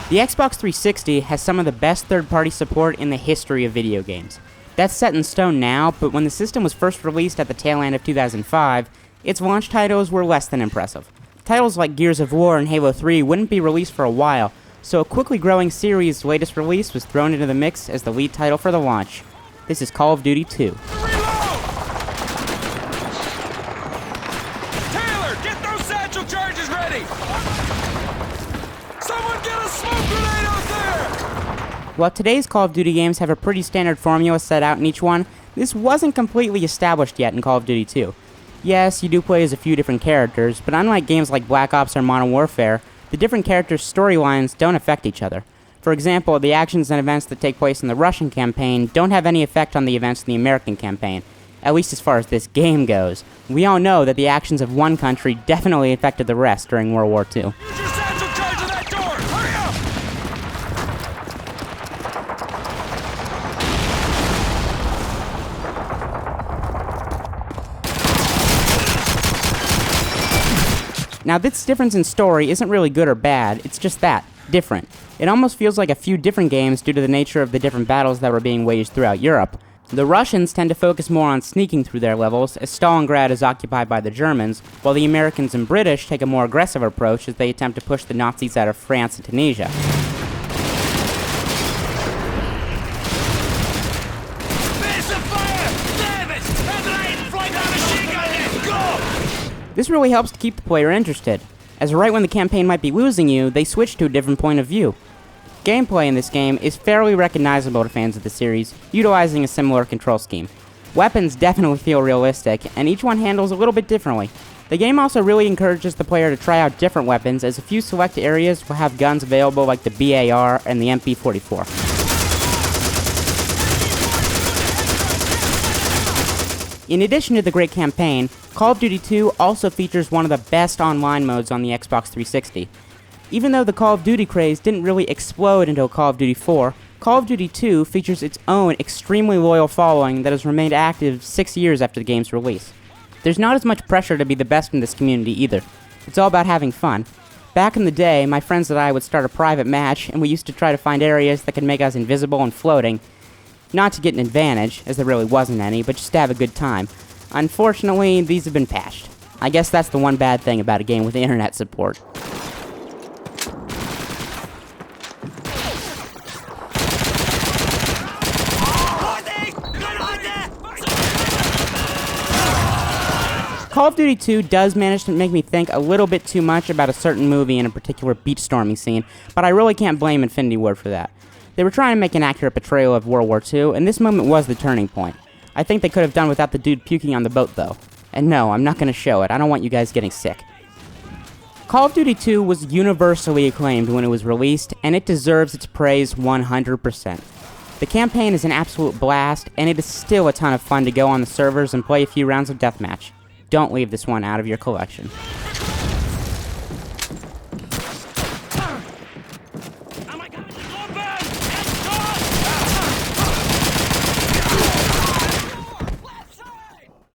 The Xbox 360 has some of the best third-party support in the history of video games. That's set in stone now, but when the system was first released at the tail end of 2005, its launch titles were less than impressive. Titles like Gears of War and Halo 3 wouldn't be released for a while, so a quickly growing series' latest release was thrown into the mix as the lead title for the launch. This is Call of Duty 2. Taylor, get those satchel charges ready! Someone get a smoke grenade out there! While today's Call of Duty games have a pretty standard formula set out in each one, this wasn't completely established yet in Call of Duty 2. Yes, you do play as a few different characters, but unlike games like Black Ops or Modern Warfare, the different characters' storylines don't affect each other. For example, the actions and events that take place in the Russian campaign don't have any effect on the events in the American campaign, at least as far as this game goes. We all know that the actions of one country definitely affected the rest during World War II. Use your satchel charge to that door! Hurry up! Now, this difference in story isn't really good or bad, it's just that, different. It almost feels like a few different games due to the nature of the different battles that were being waged throughout Europe. The Russians tend to focus more on sneaking through their levels, as Stalingrad is occupied by the Germans, while the Americans and British take a more aggressive approach as they attempt to push the Nazis out of France and Tunisia. This really helps to keep the player interested, as right when the campaign might be losing you, they switch to a different point of view. Gameplay in this game is fairly recognizable to fans of the series, utilizing a similar control scheme. Weapons definitely feel realistic, and each one handles a little bit differently. The game also really encourages the player to try out different weapons, as a few select areas will have guns available like the BAR and the MP44. In addition to the great campaign, Call of Duty 2 also features one of the best online modes on the Xbox 360. Even though the Call of Duty craze didn't really explode until Call of Duty 4, Call of Duty 2 features its own extremely loyal following that has remained active 6 years after the game's release. There's not as much pressure to be the best in this community either. It's all about having fun. Back in the day, my friends and I would start a private match, and we used to try to find areas that could make us invisible and floating. Not to get an advantage, as there really wasn't any, but just to have a good time. Unfortunately, these have been patched. I guess that's the one bad thing about a game with internet support. Call of Duty 2 does manage to make me think a little bit too much about a certain movie in a particular beach storming scene, but I really can't blame Infinity Ward for that. They were trying to make an accurate portrayal of World War II, and this moment was the turning point. I think they could have done without the dude puking on the boat, though. And no, I'm not going to show it. I don't want you guys getting sick. Call of Duty 2 was universally acclaimed when it was released, and it deserves its praise 100%. The campaign is an absolute blast, and it is still a ton of fun to go on the servers and play a few rounds of deathmatch. Don't leave this one out of your collection.